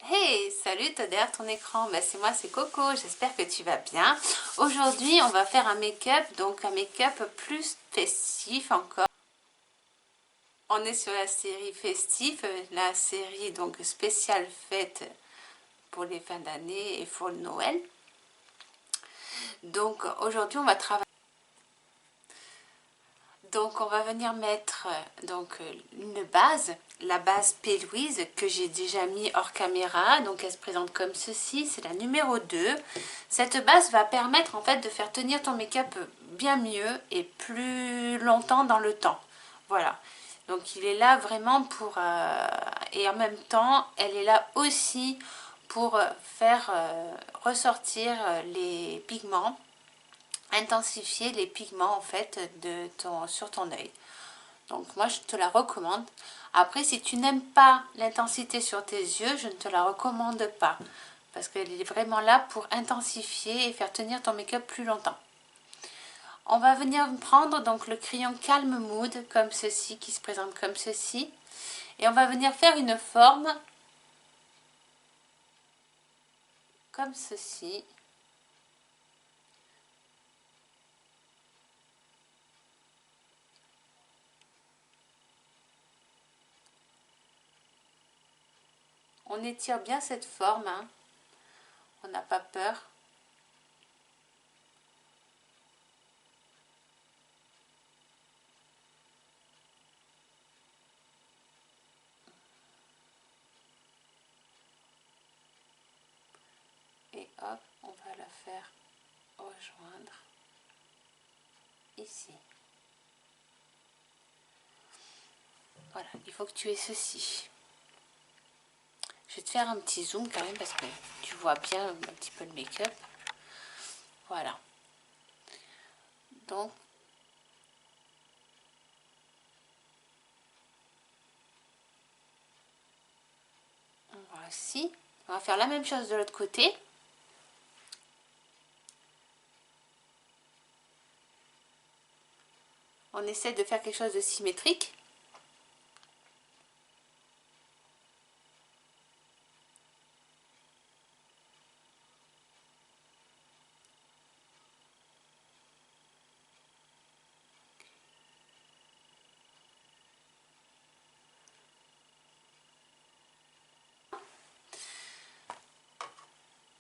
Hey, salut, t'as derrière ton écran, c'est moi, c'est Coco, j'espère que tu vas bien. Aujourd'hui, on va faire un make-up, donc un make-up plus festif encore. On est sur la série festive, la série donc spéciale fête pour les fins d'année et pour le Noël. Donc aujourd'hui, on va travailler. Donc on va venir mettre une base, la base P. Louise que j'ai déjà mis hors caméra. Donc elle se présente comme ceci, c'est la numéro 2. Cette base va permettre en fait de faire tenir ton make-up bien mieux et plus longtemps dans le temps. Voilà. Donc il est là vraiment pour... et en même temps, elle est là aussi pour faire ressortir les pigments, intensifier les pigments en fait sur ton œil. Donc moi je te la recommande. Après si tu n'aimes pas l'intensité sur tes yeux, je ne te la recommande pas. Parce qu'elle est vraiment là pour intensifier et faire tenir ton make-up plus longtemps. On va venir prendre donc le crayon Calm Mood comme ceci, qui se présente comme ceci. Et on va venir faire une forme comme ceci. On étire bien cette forme, hein. On n'a pas peur. Et hop, on va la faire rejoindre ici. Voilà, il faut que tu aies ceci. Je vais te faire un petit zoom quand même parce que tu vois bien un petit peu le make-up. Voilà. Donc, voici. On va faire la même chose de l'autre côté. On essaie de faire quelque chose de symétrique.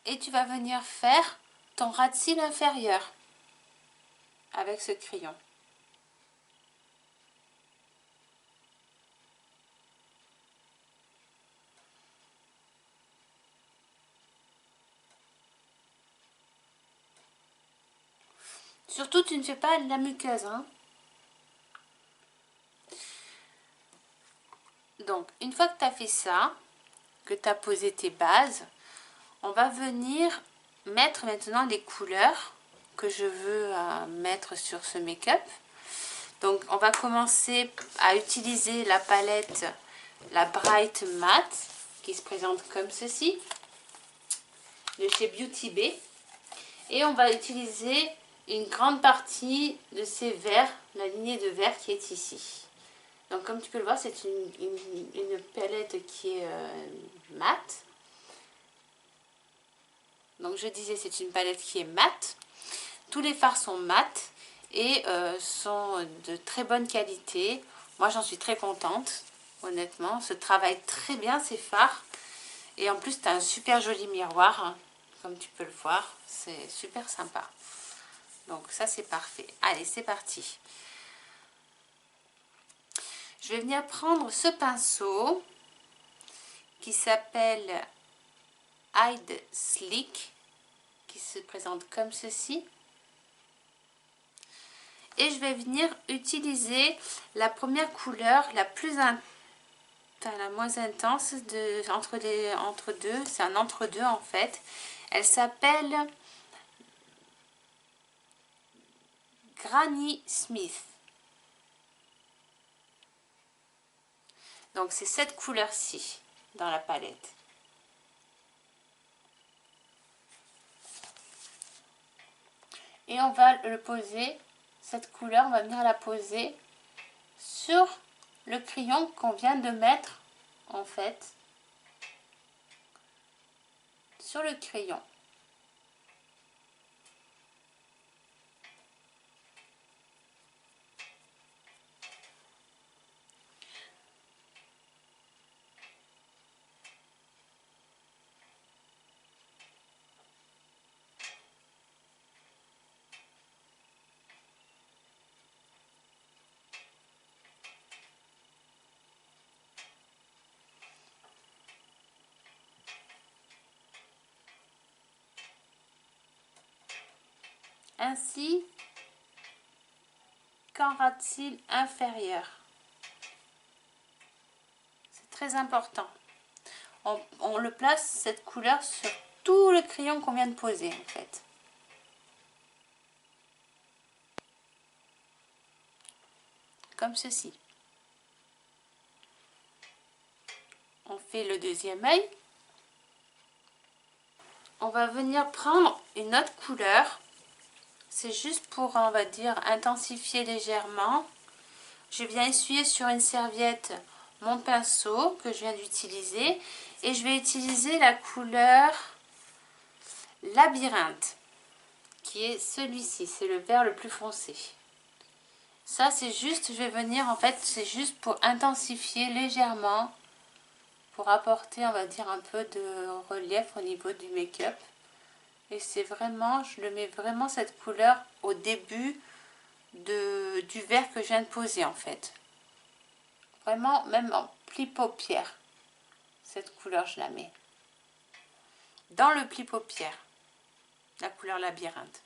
Et tu vas venir faire ton ras de cils inférieur avec ce crayon. Surtout, tu ne fais pas la muqueuse, hein. Donc, une fois que tu as fait ça, que tu as posé tes bases, on va venir mettre maintenant les couleurs que je veux mettre sur ce make-up. Donc on va commencer à utiliser la palette, la Bright Matte, qui se présente comme ceci, de chez Beauty Bay. Et on va utiliser une grande partie de ces verts, la lignée de verts qui est ici. Donc comme tu peux le voir, c'est une palette qui est mate. Donc je disais, c'est une palette qui est mate. Tous les fards sont mat et sont de très bonne qualité. Moi j'en suis très contente, honnêtement. Se travaille très bien ces fards. Et en plus tu as un super joli miroir, hein, comme tu peux le voir. C'est super sympa. Donc ça c'est parfait. Allez, c'est parti. Je vais venir prendre ce pinceau qui s'appelle Hide Slick, qui se présente comme ceci. Et je vais venir utiliser la première couleur, la moins intense entre deux. C'est un entre deux en fait. Elle s'appelle Granny Smith. Donc c'est cette couleur-ci dans la palette. Et on va le poser, cette couleur, on va venir la poser sur le crayon qu'on vient de mettre en fait sur le crayon. Ainsi qu'en ras de cils inférieur. C'est très important. On le place, cette couleur, sur tout le crayon qu'on vient de poser en fait. Comme ceci. On fait le deuxième œil. On va venir prendre une autre couleur. C'est juste pour, on va dire, intensifier légèrement. Je viens essuyer sur une serviette mon pinceau que je viens d'utiliser. Et je vais utiliser la couleur Labyrinthe, qui est celui-ci. C'est le vert le plus foncé. Ça, c'est juste, je vais venir, en fait, c'est juste pour intensifier légèrement, pour apporter, on va dire, un peu de relief au niveau du make-up. Et c'est vraiment, je le mets vraiment cette couleur au début du vert que je viens de poser en fait. Vraiment, même en pli paupière, cette couleur je la mets. Dans le pli paupière, la couleur Labyrinthe.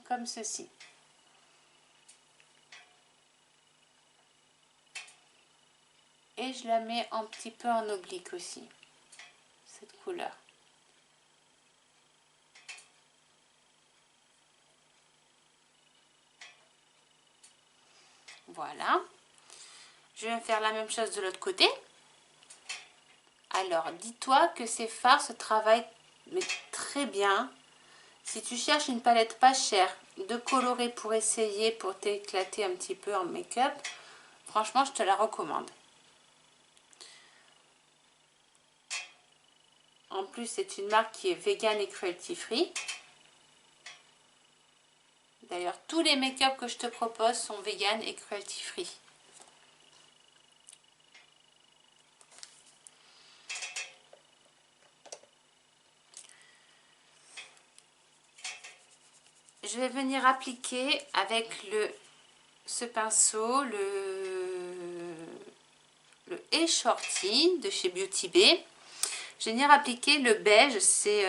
Comme ceci. Et je la mets un petit peu en oblique aussi, cette couleur. Voilà. Je vais faire la même chose de l'autre côté. Alors, dis-toi que ces fards se travaillent mais très bien. Si tu cherches une palette pas chère de colorer pour essayer, pour t'éclater un petit peu en make-up, franchement, je te la recommande. En plus, c'est une marque qui est vegan et cruelty free. D'ailleurs, tous les make-up que je te propose sont vegan et cruelty free. Je vais venir appliquer avec ce pinceau, le E-Shorty de chez Beauty Bay. Je vais venir appliquer le beige, c'est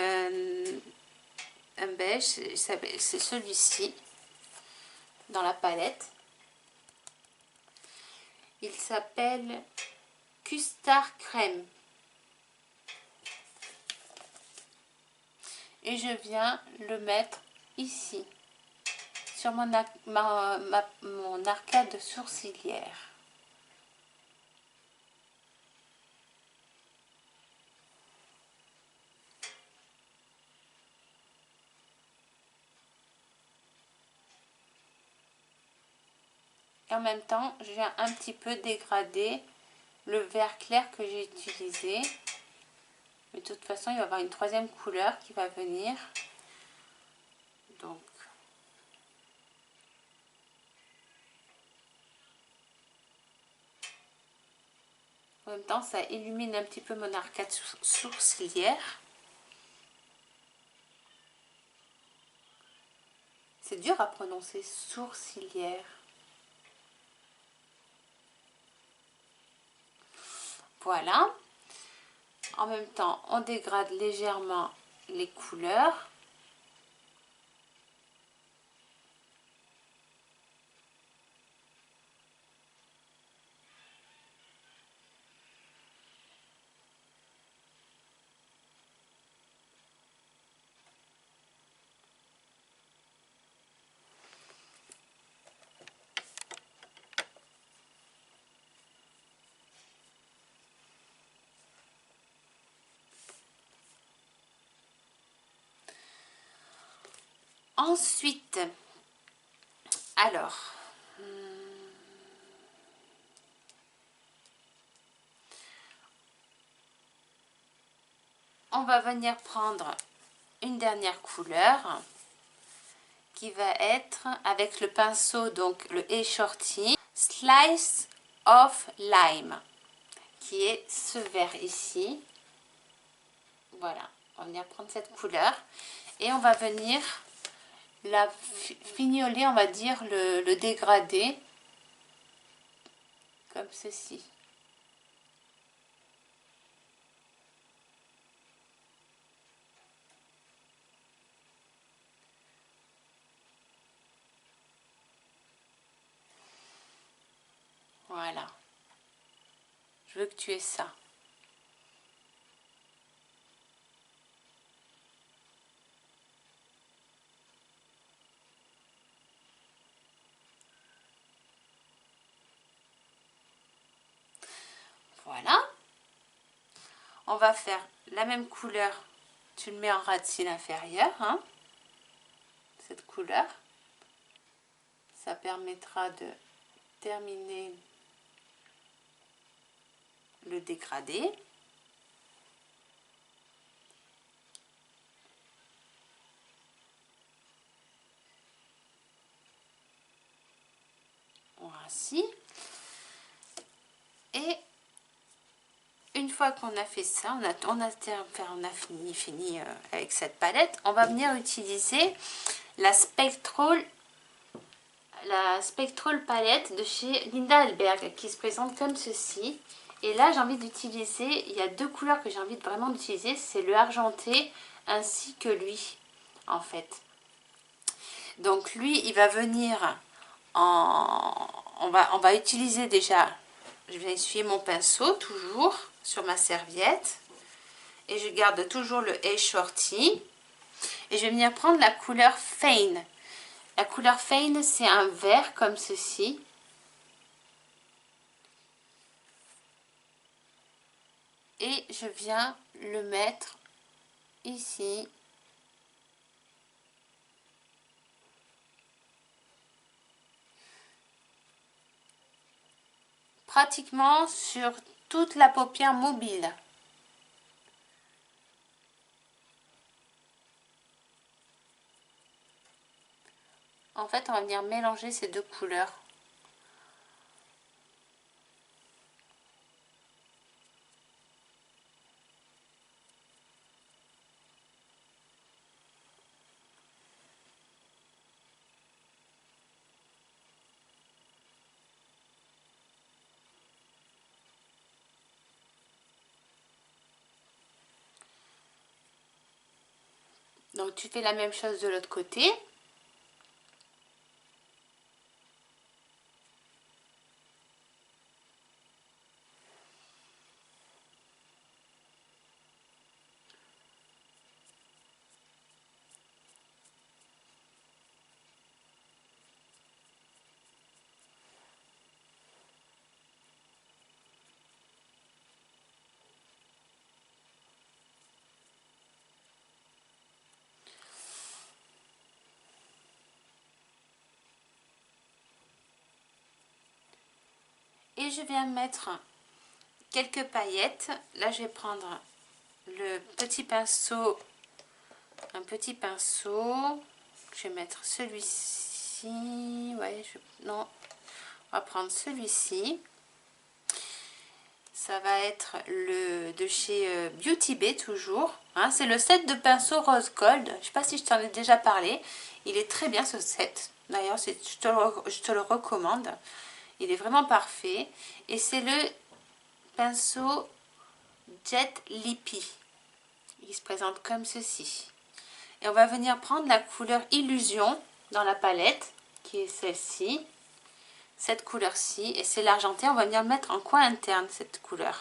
un beige, c'est celui-ci dans la palette. Il s'appelle Custard Crème. Et je viens le mettre ici, sur mon arcade sourcilière. Et en même temps, je viens un petit peu dégrader le vert clair que j'ai utilisé. Mais de toute façon, il va y avoir une troisième couleur qui va venir. Donc, en même temps, ça illumine un petit peu mon arcade sourcilière. C'est dur à prononcer, sourcilière. Voilà. En même temps, on dégrade légèrement les couleurs. Ensuite, alors, on va venir prendre une dernière couleur qui va être avec le pinceau, donc le A Shorty, Slice of Lime, qui est ce vert ici. Voilà, on va venir prendre cette couleur et on va venir la fignoler, on va dire, le dégradé, comme ceci. Voilà. Je veux que tu aies ça. Voilà. On va faire la même couleur. Tu le mets en ras de cils inférieur, hein, cette couleur. Ça permettra de terminer le dégradé. Ainsi. Et une fois qu'on a fait ça, on a fini avec cette palette, on va venir utiliser la Spectral palette de chez Linda Alberg qui se présente comme ceci. Et là, j'ai envie d'utiliser, il y a deux couleurs que j'ai envie vraiment d'utiliser, c'est le argenté ainsi que lui, en fait. Donc lui, il va venir en... On va utiliser déjà, je vais essuyer mon pinceau toujours sur ma serviette. Et je garde toujours le A Shorty. Et je vais venir prendre la couleur Feign. La couleur Feign, c'est un vert comme ceci. Et je viens le mettre ici. Pratiquement sur toute la paupière mobile. En fait, on va venir mélanger ces deux couleurs. Donc, tu fais la même chose de l'autre côté. Et je viens mettre quelques paillettes. Là, je vais prendre le petit pinceau, un petit pinceau. Je vais mettre celui-ci. Ouais, non, on va prendre celui-ci. Ça va être le de chez Beauty Bay toujours. Hein, c'est le set de pinceaux rose gold. Je ne sais pas si je t'en ai déjà parlé. Il est très bien ce set. D'ailleurs, je te le recommande. Il est vraiment parfait. Et c'est le pinceau Jet Lippy. Il se présente comme ceci. Et on va venir prendre la couleur Illusion dans la palette, qui est celle-ci. Cette couleur-ci. Et c'est l'argenté. On va venir mettre en coin interne cette couleur.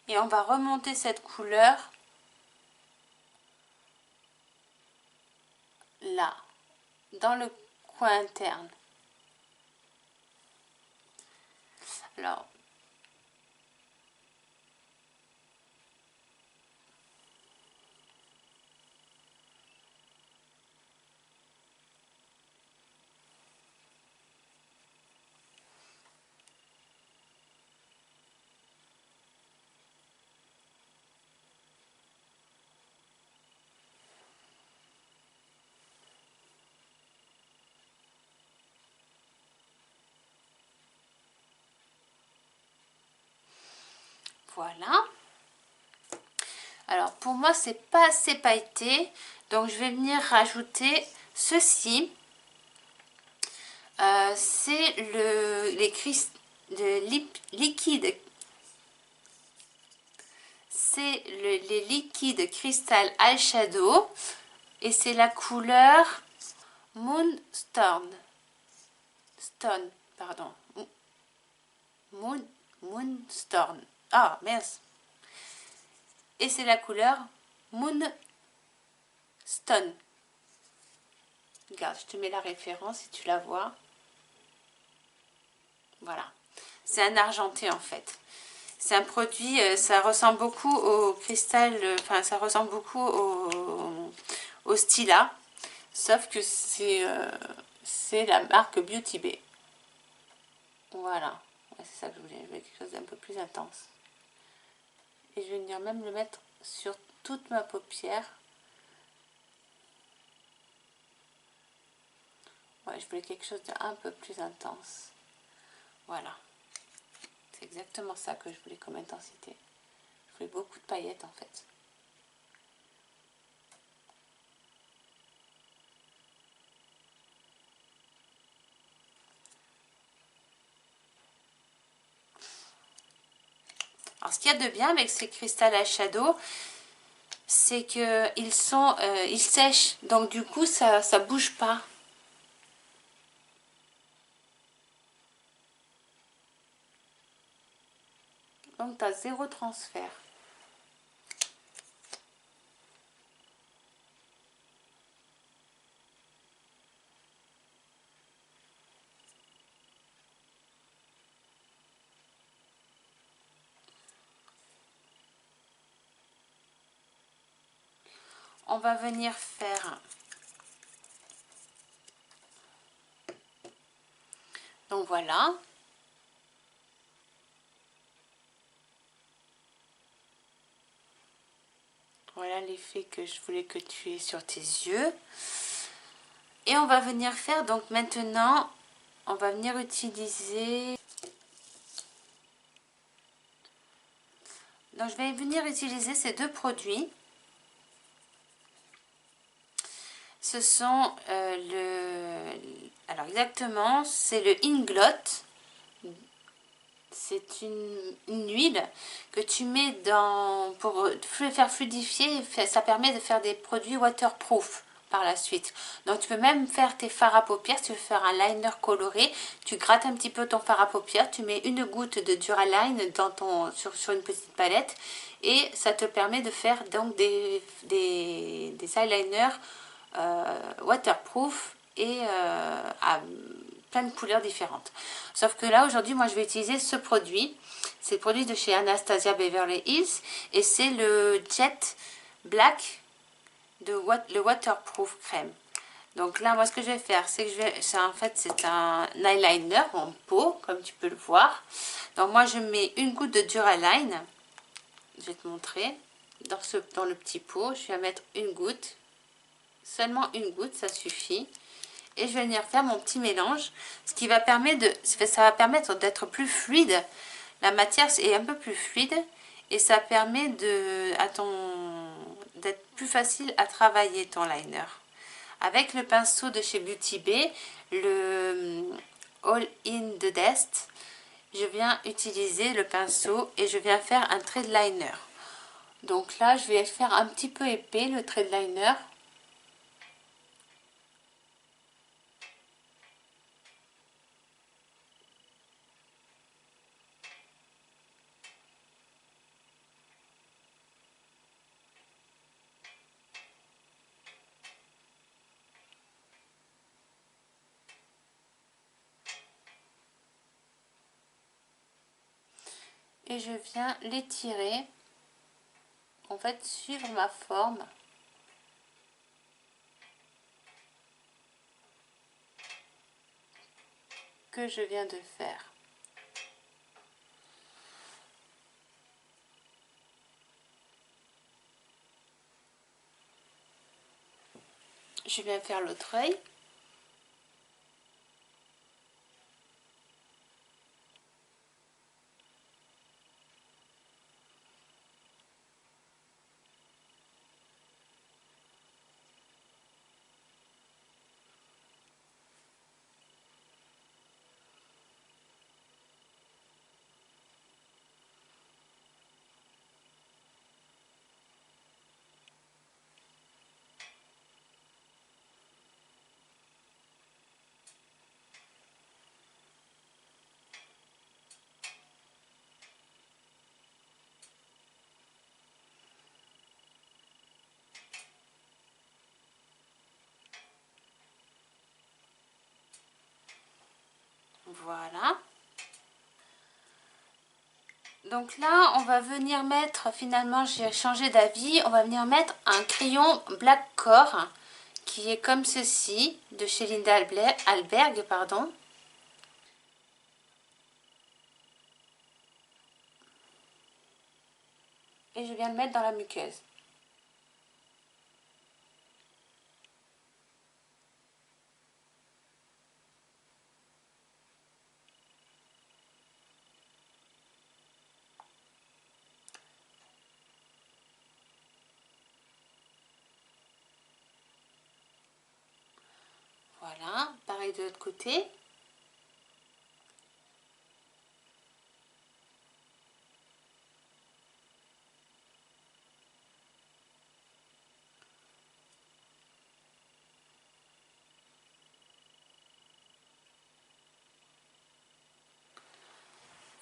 Et on va remonter cette couleur là, dans le coin interne. Alors, Voilà. Alors pour moi c'est pas assez pailleté, donc je vais venir rajouter ceci. C'est liquide. C'est les liquides cristal eyeshadow et c'est la couleur Moonstone. Stone, pardon. Moonstone. Ah, mince. Et c'est la couleur Moonstone. Regarde, je te mets la référence si tu la vois. Voilà. C'est un argenté en fait. C'est un produit, ça ressemble beaucoup au cristal, enfin ça ressemble beaucoup au Stila. Sauf que c'est la marque Beauty Bay. Voilà. Ouais, c'est ça que je voulais. Je voulais quelque chose d'un peu plus intense. Et je vais venir même le mettre sur toute ma paupière. Ouais, je voulais quelque chose d'un peu plus intense. Voilà. C'est exactement ça que je voulais comme intensité. Je voulais beaucoup de paillettes en fait. Alors, ce qu'il y a de bien avec ces cristals eyeshadow, c'est que ils sèchent. Donc, du coup, ça bouge pas. Donc, tu as zéro transfert. On va venir faire... Donc, voilà. Voilà l'effet que je voulais que tu aies sur tes yeux. Et on va venir faire, donc maintenant, on va venir utiliser... Donc, je vais venir utiliser ces deux produits. Ce sont alors exactement, c'est le Inglot. C'est une huile que tu mets pour faire fluidifier. Ça permet de faire des produits waterproof par la suite. Donc tu peux même faire tes fards à paupières. Si tu veux faire un liner coloré, tu grattes un petit peu ton fard à paupières, tu mets une goutte de Duraline sur une petite palette et ça te permet de faire donc des eyeliners waterproof et à plein de couleurs différentes. Sauf que là aujourd'hui moi je vais utiliser ce produit. C'est le produit de chez Anastasia Beverly Hills et c'est le Jet Black le waterproof crème. Donc là moi ce que je vais faire c'est que en fait c'est un eyeliner en peau comme tu peux le voir. Donc moi je mets une goutte de Duraline. Je vais te montrer dans le petit pot. Je vais mettre une goutte. Seulement une goutte, ça suffit. Et je vais venir faire mon petit mélange, ce qui va permettre d'être plus fluide. La matière est un peu plus fluide et ça permet d'être plus facile à travailler ton liner. Avec le pinceau de chez Beauty Bay, le All in the Dust, je viens utiliser le pinceau et je viens faire un trait de liner. Donc là, je vais faire un petit peu épais le trait de liner. Et je viens l'étirer, en fait suivre ma forme. Que je viens de faire. Je viens faire l'autre œil. Voilà. Donc là, on va venir mettre, finalement j'ai changé d'avis, on va venir mettre un crayon Black Core qui est comme ceci, de chez Linda Alberg, pardon. Et je viens le mettre dans la muqueuse. Voilà, pareil de l'autre côté.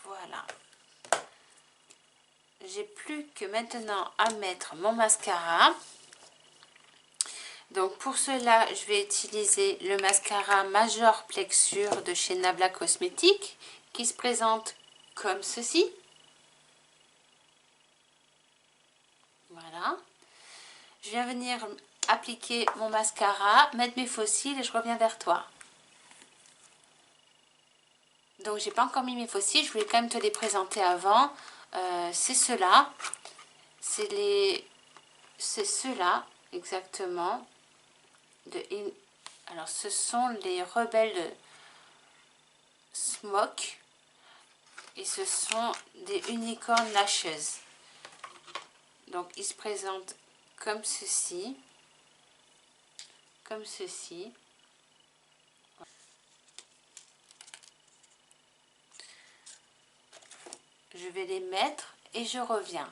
Voilà. J'ai plus que maintenant à mettre mon mascara. Donc pour cela, je vais utiliser le mascara Major Plexure de chez Nabla Cosmétiques qui se présente comme ceci. Voilà. Je viens venir appliquer mon mascara, mettre mes faux cils et je reviens vers toi. Donc j'ai pas encore mis mes faux cils, je voulais quand même te les présenter avant. C'est ceux-là. C'est ceux-là exactement. Alors ce sont les Rebelles Smoke et ce sont des Unicorn Lashes. Donc ils se présentent comme ceci, comme ceci. Je vais les mettre et je reviens.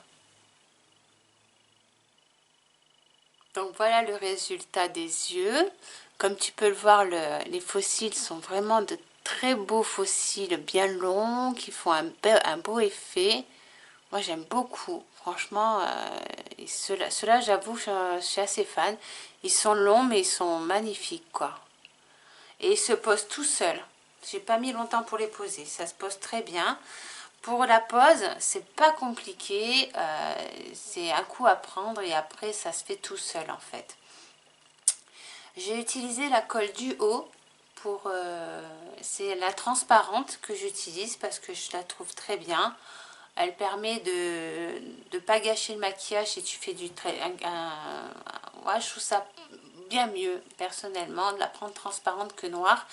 Donc voilà le résultat des yeux. Comme tu peux le voir, les fossiles sont vraiment de très beaux fossiles bien longs qui font un beau effet. Moi j'aime beaucoup, franchement, ceux-là j'avoue, je suis assez fan. Ils sont longs mais ils sont magnifiques quoi. Et ils se posent tout seuls. J'ai pas mis longtemps pour les poser, ça se pose très bien. Pour la pose, c'est pas compliqué, c'est un coup à prendre et après ça se fait tout seul en fait. J'ai utilisé la colle du haut pour, c'est la transparente que j'utilise parce que je la trouve très bien. Elle permet de ne pas gâcher le maquillage si tu fais du trait. Ouais, je trouve ça bien mieux personnellement de la prendre transparente que noire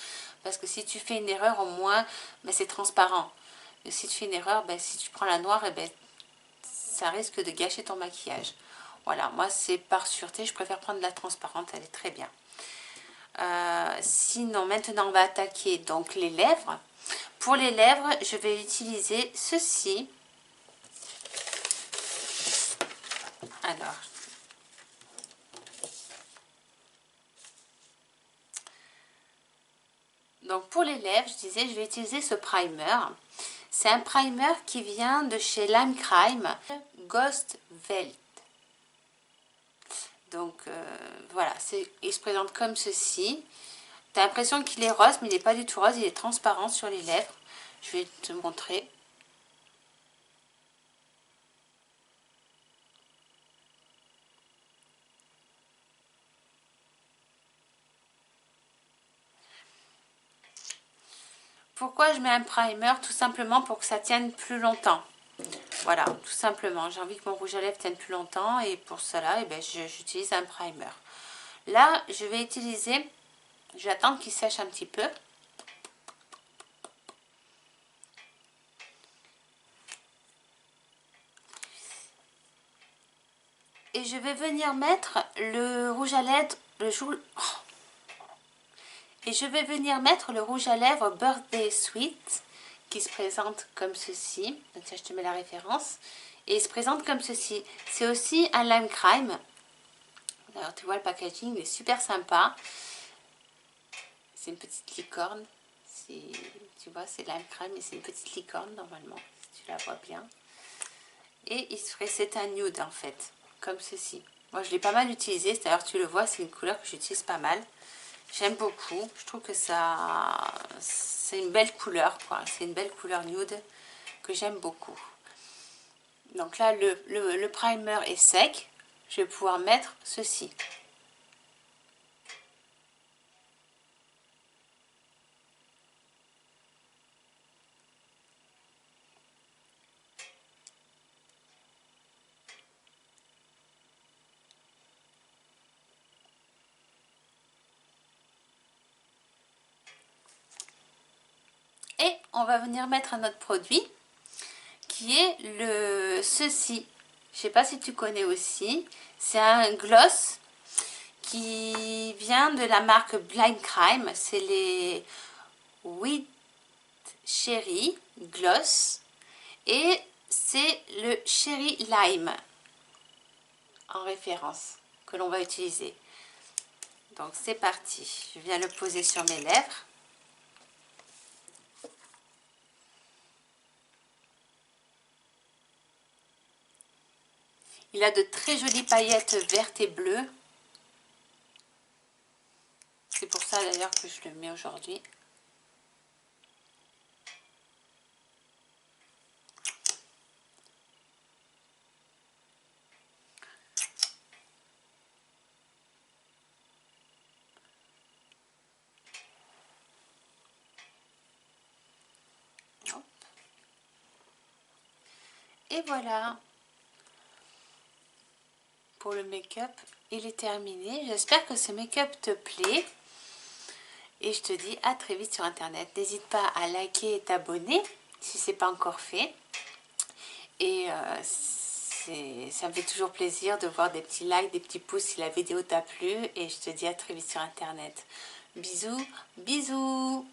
parce que si tu fais une erreur au moins ben, c'est transparent. Et si tu fais une erreur, ben, si tu prends la noire, eh ben, ça risque de gâcher ton maquillage. Voilà, moi c'est par sûreté, je préfère prendre la transparente, elle est très bien. Sinon, maintenant on va attaquer donc les lèvres. Pour les lèvres, je vais utiliser ceci. Alors, donc pour les lèvres, je disais, je vais utiliser ce primer. C'est un primer qui vient de chez Lime Crime, Ghost Velt. Donc voilà, il se présente comme ceci. Tu as l'impression qu'il est rose, mais il n'est pas du tout rose, il est transparent sur les lèvres. Je vais te montrer. Pourquoi je mets un primer? Tout simplement pour que ça tienne plus longtemps. Voilà, tout simplement. J'ai envie que mon rouge à lèvres tienne plus longtemps et pour cela, eh ben, j'utilise un primer. Là, je vais utiliser, je vais attendre qu'il sèche un petit peu. Et je vais venir mettre le rouge à lèvres, et je vais venir mettre le rouge à lèvres Birthday Sweet qui se présente comme ceci. Donc ça, je te mets la référence. Et il se présente comme ceci. C'est aussi un Lime Crime. Alors tu vois le packaging, il est super sympa. C'est une petite licorne. Tu vois, c'est Lime Crime et c'est une petite licorne normalement, si tu la vois bien. Et c'est un nude en fait, comme ceci. Moi je l'ai pas mal utilisé, d'ailleurs tu le vois, c'est une couleur que j'utilise pas mal. J'aime beaucoup. Je trouve que ça, c'est une belle couleur, quoi. C'est une belle couleur nude que j'aime beaucoup. Donc là, le primer est sec. Je vais pouvoir mettre ceci. Et on va venir mettre un autre produit qui est ceci. Je ne sais pas si tu connais aussi. C'est un gloss qui vient de la marque Blind Crime. C'est les Wheat Cherry Gloss. Et c'est le Cherry Lime en référence que l'on va utiliser. Donc c'est parti. Je viens le poser sur mes lèvres. Il a de très jolies paillettes vertes et bleues. C'est pour ça d'ailleurs que je le mets aujourd'hui. Hop. Et voilà. Pour le make-up, il est terminé. J'espère que ce make-up te plaît. Et je te dis à très vite sur internet. N'hésite pas à liker et t'abonner si ce n'est pas encore fait. Et ça me fait toujours plaisir de voir des petits likes, des petits pouces si la vidéo t'a plu. Et je te dis à très vite sur internet. Bisous, bisous.